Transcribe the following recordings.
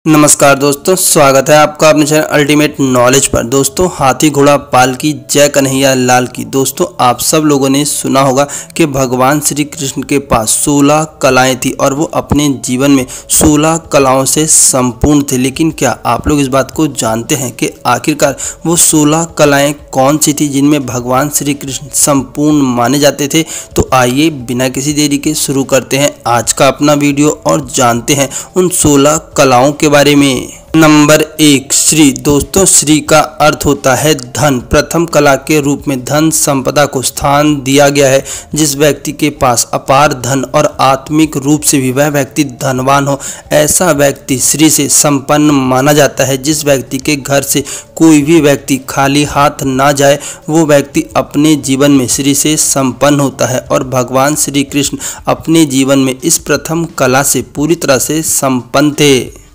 नमस्कार दोस्तों, स्वागत है आपका अपने चैनल अल्टीमेट नॉलेज पर। दोस्तों, हाथी घोड़ा पाल की जय कन्हैया लाल की। दोस्तों, आप सब लोगों ने सुना होगा कि भगवान श्री कृष्ण के पास 16 कलाएं थी और वो अपने जीवन में 16 कलाओं से संपूर्ण थे। लेकिन क्या आप लोग इस बात को जानते हैं कि आखिरकार वो 16 कलाएं कौन सी थी जिनमें भगवान श्री कृष्ण संपूर्ण माने जाते थे? तो आइए बिना किसी देरी के शुरू करते हैं आज का अपना वीडियो और जानते हैं उन 16 कलाओं के बारे में। नंबर 1, श्री। दोस्तों, श्री का अर्थ होता है धन। प्रथम कला के रूप में धन संपदा को स्थान दिया गया है। जिस व्यक्ति के पास अपार धन और आत्मिक रूप से भी वह व्यक्ति धनवान हो, ऐसा व्यक्ति श्री से संपन्न माना जाता है। जिस व्यक्ति के घर से कोई भी व्यक्ति खाली हाथ ना जाए, वो व्यक्ति अपने जीवन में श्री से संपन्न होता है। और भगवान श्री कृष्ण अपने जीवन में इस प्रथम कला से पूरी तरह से संपन्न थे।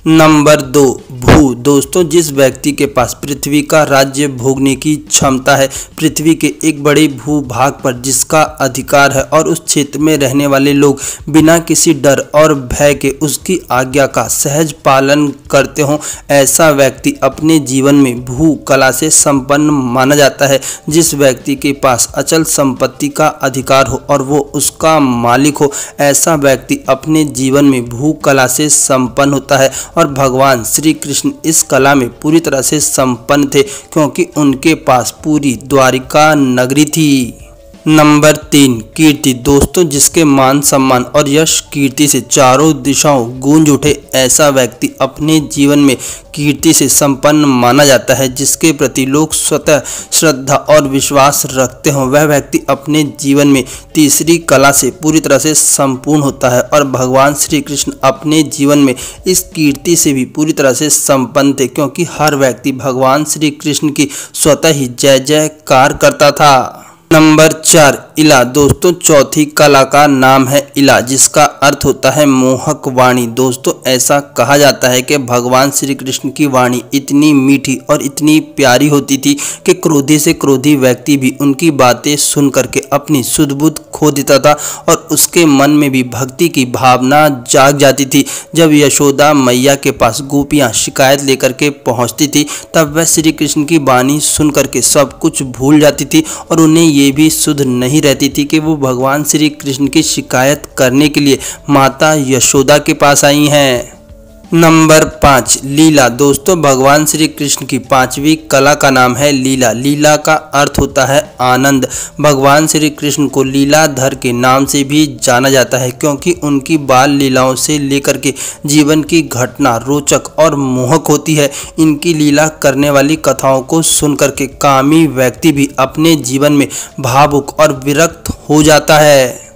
नंबर 2, भू। दोस्तों, जिस व्यक्ति के पास पृथ्वी का राज्य भोगने की क्षमता है, पृथ्वी के एक बड़े भूभाग पर जिसका अधिकार है और उस क्षेत्र में रहने वाले लोग बिना किसी डर और भय के उसकी आज्ञा का सहज पालन करते हों, ऐसा व्यक्ति अपने जीवन में भू कला से संपन्न माना जाता है। जिस व्यक्ति के पास अचल संपत्ति का अधिकार हो और वो उसका मालिक हो, ऐसा व्यक्ति अपने जीवन में भू कला से संपन्न होता है। और भगवान श्री कृष्ण इस कला में पूरी तरह से संपन्न थे, क्योंकि उनके पास पूरी द्वारिका नगरी थी। नंबर 3, कीर्ति। दोस्तों, जिसके मान सम्मान और यश कीर्ति से चारों दिशाओं गूंज उठे, ऐसा व्यक्ति अपने जीवन में कीर्ति से संपन्न माना जाता है। जिसके प्रति लोग स्वतः श्रद्धा और विश्वास रखते हों, वह व्यक्ति अपने जीवन में तीसरी कला से पूरी तरह से संपूर्ण होता है। और भगवान श्री कृष्ण अपने जीवन में इस कीर्ति से भी पूरी तरह से संपन्न थे, क्योंकि हर व्यक्ति भगवान श्री कृष्ण की स्वतः ही जय जयकार करता था। नंबर 4, इला। दोस्तों, चौथी कला का नाम है इला, जिसका अर्थ होता है मोहक वाणी। दोस्तों, ऐसा कहा जाता है कि भगवान श्री कृष्ण की वाणी इतनी मीठी और इतनी प्यारी होती थी कि क्रोधी से क्रोधी व्यक्ति भी उनकी बातें सुन करके अपनी सुध बुध खो देता था और उसके मन में भी भक्ति की भावना जाग जाती थी। जब यशोदा मैया के पास गोपियाँ शिकायत लेकर के पहुँचती थी, तब वह श्री कृष्ण की वाणी सुन करके सब कुछ भूल जाती थी और उन्हें ये भी सुध नहीं रहती थी कि वो भगवान श्री कृष्ण की शिकायत करने के लिए माता यशोदा के पास आई हैं। नंबर 5, लीला। दोस्तों, भगवान श्री कृष्ण की 5वीं कला का नाम है लीला। लीला का अर्थ होता है आनंद। भगवान श्री कृष्ण को लीलाधर के नाम से भी जाना जाता है, क्योंकि उनकी बाल लीलाओं से लेकर के जीवन की घटना रोचक और मोहक होती है। इनकी लीला करने वाली कथाओं को सुन करके कामी व्यक्ति भी अपने जीवन में भावुक और विरक्त हो जाता है।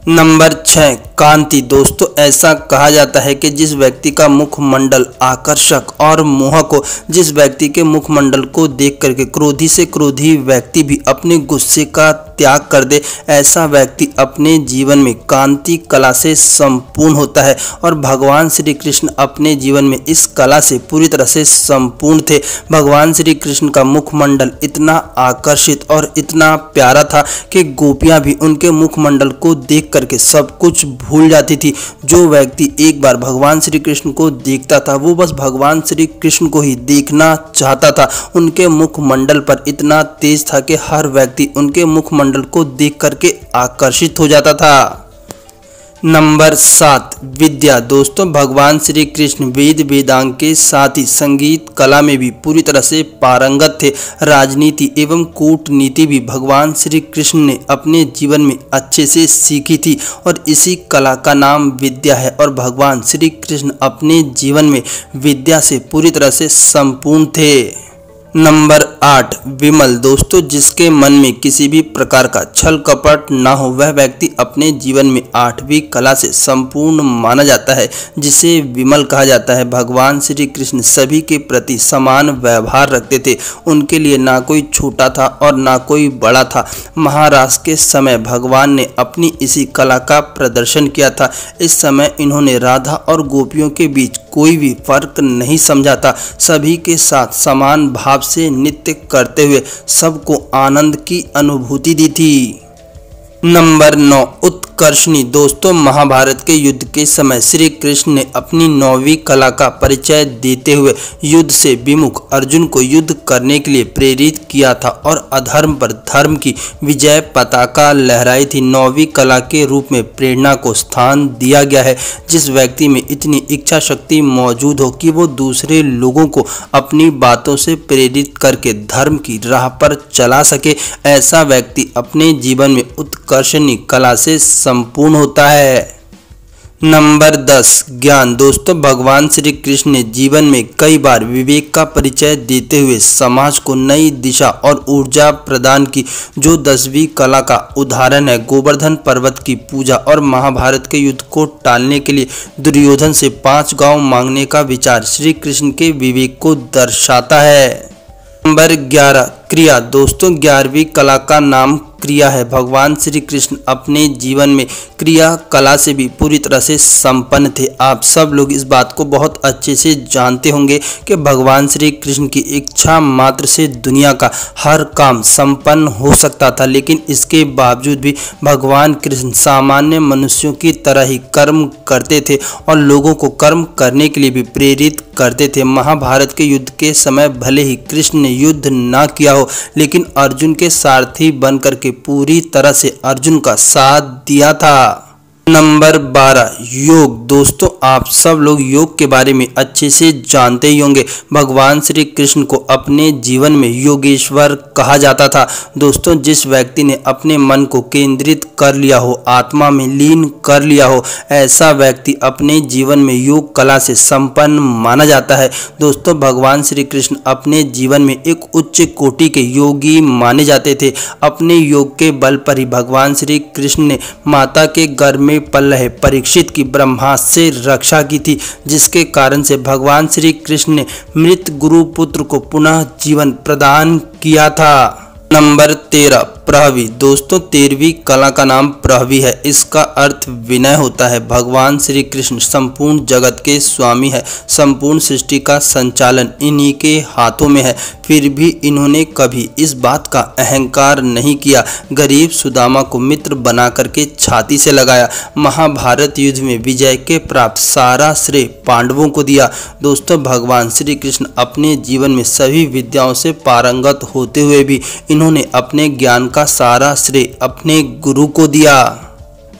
नंबर 6, कांति। दोस्तों, ऐसा कहा जाता है कि जिस व्यक्ति का मुखमंडल आकर्षक और मोहक हो, जिस व्यक्ति के मुखमंडल को देख करके क्रोधी से क्रोधी व्यक्ति भी अपने गुस्से का त्याग कर दे, ऐसा व्यक्ति अपने जीवन में कांति कला से संपूर्ण होता है। और भगवान श्री कृष्ण अपने जीवन में इस कला से पूरी तरह से संपूर्ण थे। भगवान श्री कृष्ण का मुखमंडल इतना आकर्षित और इतना प्यारा था कि गोपियाँ भी उनके मुखमंडल को देख करके सब कुछ भूल जाती थी। जो व्यक्ति एक बार भगवान श्री कृष्ण को देखता था, वो बस भगवान श्री कृष्ण को ही देखना चाहता था। उनके मुखमंडल पर इतना तेज था कि हर व्यक्ति उनके मुखमंडल को देख करके आकर्षित हो जाता था। नंबर 7, विद्या। दोस्तों, भगवान श्री कृष्ण वेद वेदांग के साथ ही संगीत कला में भी पूरी तरह से पारंगत थे। राजनीति एवं कूटनीति भी भगवान श्री कृष्ण ने अपने जीवन में अच्छे से सीखी थी और इसी कला का नाम विद्या है। और भगवान श्री कृष्ण अपने जीवन में विद्या से पूरी तरह से संपूर्ण थे। नंबर 8, विमल। दोस्तों, जिसके मन में किसी भी प्रकार का छल कपट ना हो, वह व्यक्ति अपने जीवन में 8वीं कला से संपूर्ण माना जाता है, जिसे विमल कहा जाता है। भगवान श्री कृष्ण सभी के प्रति समान व्यवहार रखते थे। उनके लिए ना कोई छोटा था और ना कोई बड़ा था। महाराज के समय भगवान ने अपनी इसी कला का प्रदर्शन किया था। इस समय इन्होंने राधा और गोपियों के बीच कोई भी फर्क नहीं समझा था। सभी के साथ समान भाव से नृत्य करते हुए सबको आनंद की अनुभूति दी थी। नंबर 9, उत्कर्ष। उत्कर्षणी। दोस्तों, महाभारत के युद्ध के समय श्री कृष्ण ने अपनी 9वीं कला का परिचय देते हुए युद्ध से विमुख अर्जुन को युद्ध करने के लिए प्रेरित किया था और अधर्म पर धर्म की विजय पताका लहराई थी। 9वीं कला के रूप में प्रेरणा को स्थान दिया गया है। जिस व्यक्ति में इतनी इच्छा शक्ति मौजूद हो कि वो दूसरे लोगों को अपनी बातों से प्रेरित करके धर्म की राह पर चला सके, ऐसा व्यक्ति अपने जीवन में उत्कर्षणी कला से संपूर्ण होता है। नंबर 10, ज्ञान। दोस्तों, भगवान श्री कृष्ण ने जीवन में कई बार विवेक का परिचय देते हुए समाज को नई दिशा और ऊर्जा प्रदान की, जो 10वीं कला का उदाहरण है। गोवर्धन पर्वत की पूजा और महाभारत के युद्ध को टालने के लिए दुर्योधन से 5 गांव मांगने का विचार श्री कृष्ण के विवेक को दर्शाता है। नंबर 11, क्रिया। दोस्तों, 11वीं कला का नाम क्रिया है। भगवान श्री कृष्ण अपने जीवन में क्रिया कला से भी पूरी तरह से संपन्न थे। आप सब लोग इस बात को बहुत अच्छे से जानते होंगे कि भगवान श्री कृष्ण की इच्छा मात्र से दुनिया का हर काम संपन्न हो सकता था, लेकिन इसके बावजूद भी भगवान कृष्ण सामान्य मनुष्यों की तरह ही कर्म करते थे और लोगों को कर्म करने के लिए भी प्रेरित करते थे। महाभारत के युद्ध के समय भले ही कृष्ण ने युद्ध ना किया हो, लेकिन अर्जुन के सारथी बनकर के पूरी तरह से अर्जुन का साथ दिया था। नंबर 12, योग। दोस्तों, आप सब लोग योग के बारे में अच्छे से जानते ही होंगे। भगवान श्री कृष्ण को अपने जीवन में योगेश्वर कहा जाता था। दोस्तों, जिस व्यक्ति ने अपने मन को केंद्रित कर लिया हो, आत्मा में लीन कर लिया हो, ऐसा व्यक्ति अपने जीवन में योग कला से संपन्न माना जाता है। दोस्तों, भगवान श्री कृष्ण अपने जीवन में एक उच्च कोटि के योगी माने जाते थे। अपने योग के बल पर ही भगवान श्री कृष्ण ने माता के गर्भ में पल रहे परीक्षित की ब्रह्मास्त्र से रक्षा की थी, जिसके कारण से भगवान श्री कृष्ण ने मृत गुरु पुत्र को पुनः जीवन प्रदान किया था। नंबर 13, प्रहवी। दोस्तों, 13वीं कला का नाम प्रहवी है। इसका अर्थ विनय होता है। भगवान श्री कृष्ण संपूर्ण जगत के स्वामी है। संपूर्ण सृष्टि का संचालन इन्हीं के हाथों में है, फिर भी इन्होंने कभी इस बात का अहंकार नहीं किया। गरीब सुदामा को मित्र बना करके छाती से लगाया। महाभारत युद्ध में विजय के प्राप्त सारा श्रेय पांडवों को दिया। दोस्तों, भगवान श्री कृष्ण अपने जीवन में सभी विद्याओं से पारंगत होते हुए भी इन्होंने अपने ज्ञान का सारा श्रेय अपने गुरु को दिया।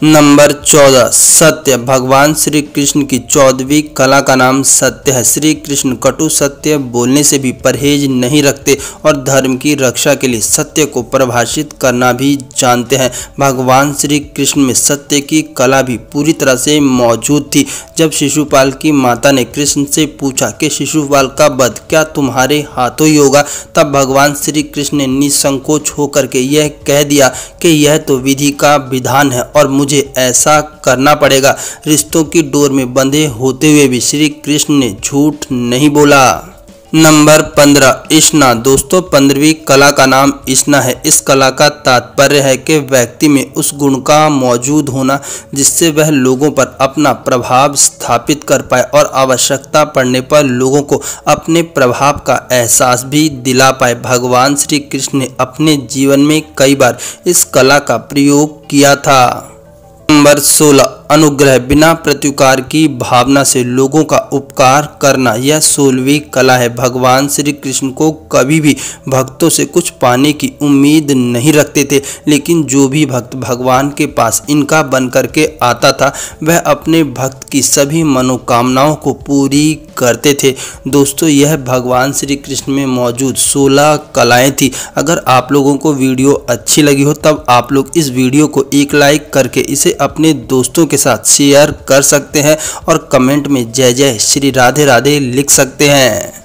नंबर 14, सत्य। भगवान श्री कृष्ण की 14वीं कला का नाम सत्य है। श्री कृष्ण कटु सत्य बोलने से भी परहेज नहीं रखते और धर्म की रक्षा के लिए सत्य को परिभाषित करना भी जानते हैं। भगवान श्री कृष्ण में सत्य की कला भी पूरी तरह से मौजूद थी। जब शिशुपाल की माता ने कृष्ण से पूछा कि शिशुपाल का वध क्या तुम्हारे हाथों ही होगा, तब भगवान श्री कृष्ण ने निसंकोच होकर के यह कह दिया कि यह तो विधि का विधान है और मुझे ऐसा करना पड़ेगा। रिश्तों की डोर में बंधे होते हुए भी श्री कृष्ण ने झूठ नहीं बोला। नंबर 15, इष्णा। दोस्तों, 15वीं कला का नाम इष्णा है। इस कला का तात्पर्य है कि व्यक्ति में उस गुण का मौजूद होना जिससे वह लोगों पर अपना प्रभाव स्थापित कर पाए और आवश्यकता पड़ने पर लोगों को अपने प्रभाव का एहसास भी दिला पाए। भगवान श्री कृष्ण ने अपने जीवन में कई बार इस कला का प्रयोग किया था। नंबर 16, अनुग्रह। बिना प्रत्युकार की भावना से लोगों का उपकार करना, यह 16वीं कला है। भगवान श्री कृष्ण को कभी भी भक्तों से कुछ पाने की उम्मीद नहीं रखते थे, लेकिन जो भी भक्त भगवान के पास इनका बन करके आता था वह अपने भक्त की सभी मनोकामनाओं को पूरी करते थे। दोस्तों, यह भगवान श्री कृष्ण में मौजूद 16 कलाएं थी। अगर आप लोगों को वीडियो अच्छी लगी हो तब आप लोग इस वीडियो को एक लाइक करके इसे अपने दोस्तों के साथ शेयर कर सकते हैं और कमेंट में जय जय श्री राधे राधे लिख सकते हैं।